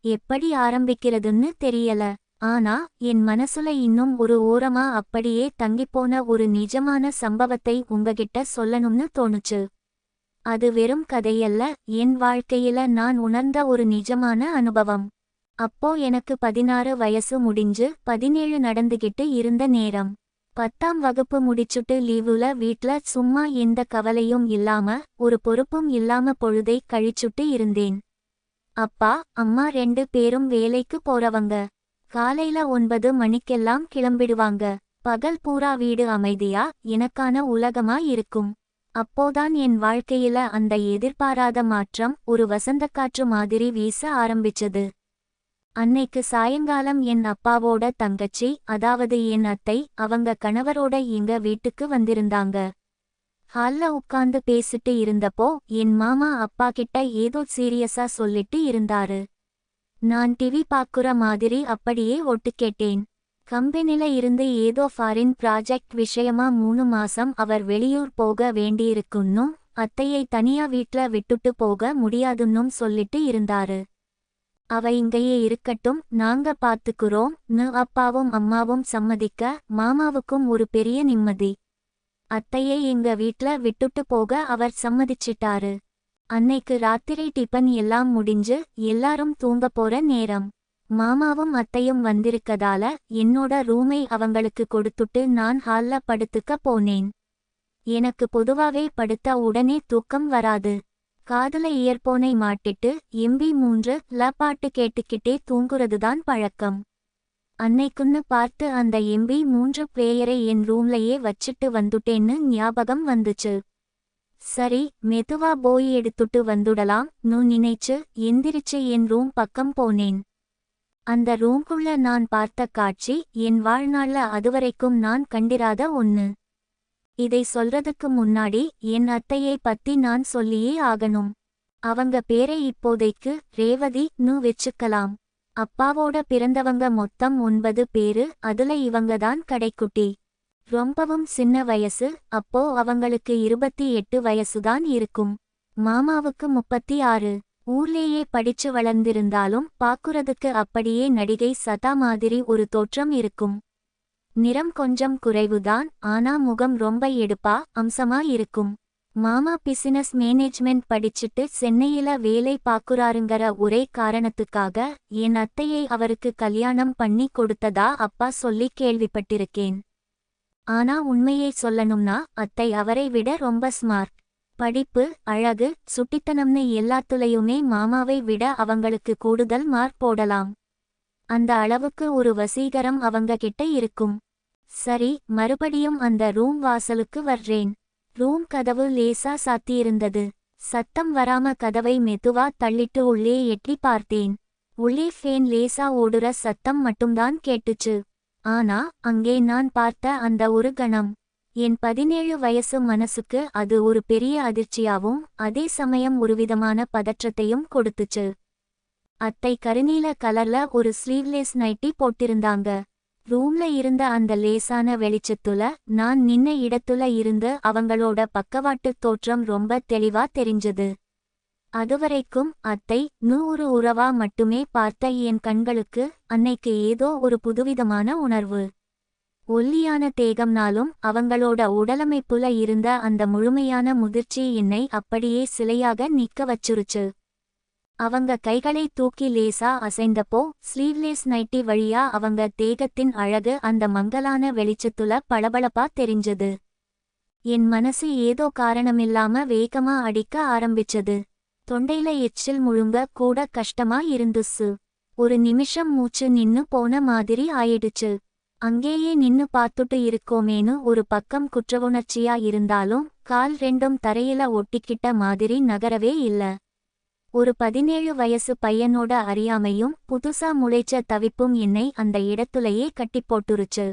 எப்படி ஆரம்பிக்கிறதுன்னு தெரியல. ஆனா என் மனசுல இன்னும் ஒரு ஓரமா அப்படியே தங்கிப்போன ஒரு நிஜமான சம்பவத்தை உங்ககிட்ட சொல்லணும்னு தோணுச்சு. அது வெறும் கதையல்ல, என் வாழ்க்கையில நான் உணர்ந்த ஒரு நிஜமான அனுபவம். அப்போ எனக்கு 16 வயசு முடிஞ்சு 17 நடந்துகிட்டு இருந்த நேரம். 10ஆம் வகுப்பு முடிச்சுட்டு லீவுல வீட்ல சும்மா எந்த கவலையும் இல்லாம ஒரு பொறுப்பும் இல்லாம பொழுதை கழிச்சுட்டு இருந்தேன். அப்பா அம்மா 2 பேரும் வேலைக்கு போறவங்க. காலையில 9 மணிக்கெல்லாம் கிளம்பிடுவாங்க. பகல் பூரா வீடு அமைதியா எனக்கான உலகமா இருக்கும். அப்போதான் என் வாழ்க்கையில அந்த எதிர்பாராத மாற்றம் ஒரு வசந்தக்காற்று மாதிரி வீச ஆரம்பிச்சது. அன்னைக்கு சாயங்காலம் என் அப்பாவோட தங்கச்சி, அதாவது என் அத்தை, அவங்க கணவரோட எங்க வீட்டுக்கு வந்திருந்தாங்க. ஹால்ல உட்கார்ந்து பேசிட்டு இருந்தப்போ என் மாமா அப்பா கிட்ட ஏதோ சீரியஸா சொல்லிட்டு இருந்தாரு. நான் டிவி பாக்குற மாதிரி அப்படியே ஒட்டு கேட்டேன். கம்பெனில இருந்து ஏதோ ஃபாரின் ப்ராஜெக்ட் விஷயமா 3 மாசம் அவர் வெளியூர் போக வேண்டியிருக்குன்னும் அத்தையை தனியா வீட்ல விட்டுட்டு போக முடியாதுன்னும் சொல்லிட்டு இருந்தாரு. அவ இங்கேயே இருக்கட்டும், நாங்க பாத்துக்குறோம்னு அப்பாவும் அம்மாவும் சம்மதிக்க மாமாவுக்கும் ஒரு பெரிய நிம்மதி. அத்தையை எங்க வீட்ல விட்டுட்டு போக அவர் சம்மதிச்சிட்டாரு. அன்னைக்கு ராத்திரி டிபன் எல்லாம் முடிஞ்சு எல்லாரும் தூங்க போற நேரம். மாமாவும் அத்தையும் வந்திருக்கதால என்னோட ரூமை அவங்களுக்கு கொடுத்துட்டு நான் ஹால்ல படுத்துக்க போனேன். எனக்கு பொதுவாவே படுத்த உடனே தூக்கம் வராது. காதுல இயர்போனை மாட்டிட்டு MP3ல பாட்டு கேட்டுக்கிட்டே தூங்குறதுதான் பழக்கம். அன்னைக்குன்னு பார்த்து அந்த MP3 பிளேயரை என் ரூம்லயே வச்சிட்டு வந்துட்டேன்னு ஞாபகம் வந்துச்சு. சரி, மெதுவா போய் எடுத்துட்டு வந்துடலாம்னு நினைச்சு எந்திரிச்சு என் ரூம் பக்கம் போனேன். அந்த ரூம்குள்ள நான் பார்த்த காட்சி என் வாழ்நாள்ல அதுவரைக்கும் நான் கண்டிராத ஒன்னு. இதை சொல்றதுக்கு முன்னாடி என் அத்தையை பத்தி நான் சொல்லியே ஆகணும். அவங்க பேரை இப்போதைக்கு ரேவதின்னு வெச்சுக்கலாம். அப்பாவோட பிறந்தவங்க மொத்தம் 9 பேரு, அதுல இவங்கதான் கடைக்குட்டி. ரொம்பவும் சின்ன வயசு. அப்போ அவங்களுக்கு 28 வயசுதான் இருக்கும். மாமாவுக்கு 36. ஊர்லேயே படிச்சு வளர்ந்திருந்தாலும் பாக்குறதுக்கு அப்படியே நடிகை சதா மாதிரி ஒரு தோற்றம் இருக்கும். நிறம் கொஞ்சம் குறைவுதான், ஆனா முகம் ரொம்ப எடுப்பா அம்சமா இருக்கும். மாமா பிசினஸ் மேனேஜ்மெண்ட் படிச்சுட்டு சென்னையில வேலை பாக்குறாருங்கிற ஒரே காரணத்துக்காக என் அத்தையை அவருக்கு கல்யாணம் பண்ணி கொடுத்ததா அப்பா சொல்லி கேள்விப்பட்டிருக்கேன். ஆனா உண்மையை சொல்லணும்னா அத்தை அவரை விட ரொம்ப ஸ்மார்ட். படிப்பு, அழகு, சுட்டித்தனம்னு எல்லாத்துலயுமே மாமாவை விட அவங்களுக்கு கூடுதல் மார்க் போடலாம். அந்த அளவுக்கு ஒரு வசீகரம் அவங்க கிட்ட இருக்கும். சரி, மறுபடியும் அந்த ரூம் வாசலுக்கு வர்றேன். ரூம் கதவு லேசா சாத்தியிருந்தது. சத்தம் வராம கதவை மெதுவா தள்ளிட்டு உள்ளே எட்டி பார்த்தேன். உள்ளே ஃபேன் லேசா ஓடுற சத்தம் மட்டும்தான் கேட்டுச்சு. ஆனா அங்கே நான் பார்த்த அந்த ஒரு கணம் என் 17 வயசு மனசுக்கு அது ஒரு பெரிய அதிர்ச்சியாவும் அதே சமயம் ஒருவிதமான பதற்றத்தையும் கொடுத்துச்சு. அத்தை கருநீல கலர்ல ஒரு ஸ்லீவ்லெஸ் நைட்டி போட்டிருந்தாங்க. ரூம்ல இருந்த அந்த லேசான வெளிச்சத்துல நான் நின்ன இடத்துல இருந்து அவங்களோட பக்கவாட்டு தோற்றம் ரொம்ப தெளிவா தெரிஞ்சது. அதுவரைக்கும் அத்தை ஒரு உறவா மட்டுமே பார்த்த என் கண்களுக்கு அன்னைக்கு ஏதோ ஒரு புதுவிதமான உணர்வு. ஒல்லியான தேகம்னாலும் அவங்களோட உடலமைப்புல இருந்த அந்த முழுமையான முதிர்ச்சி என்னை அப்படியே சிலையாக நிக்க வச்சுருச்சு. அவங்க கைகளை தூக்கி லேசா அசைந்தப்போ ஸ்லீவ்லெஸ் நைட்டி வழியா அவங்க தேகத்தின் அழகு அந்த மங்கலான வெளிச்சத்துல பளபளப்பா தெரிஞ்சது. என் மனசு ஏதோ காரணமில்லாம வேகமா அடிக்க ஆரம்பிச்சது. தொண்டையில எச்சில் முழுங்க கூட கஷ்டமா இருந்துச்சு. ஒரு நிமிஷம் மூச்சு நின்னு போன மாதிரி ஆயிடுச்சு. அங்கேயே நின்னு பார்த்துட்டு இருக்கோமேனு ஒரு பக்கம் குற்றவுணர்ச்சியா இருந்தாலும் கால் ரெண்டும் தரையில ஒட்டிக்கிட்ட மாதிரி நகரவே இல்ல. ஒரு 17 வயசு பையனோட அறியாமையும் புதுசா முளைச்ச தவிப்பும் என்னை அந்த இடத்துலயே கட்டிப்போட்டுருச்சு.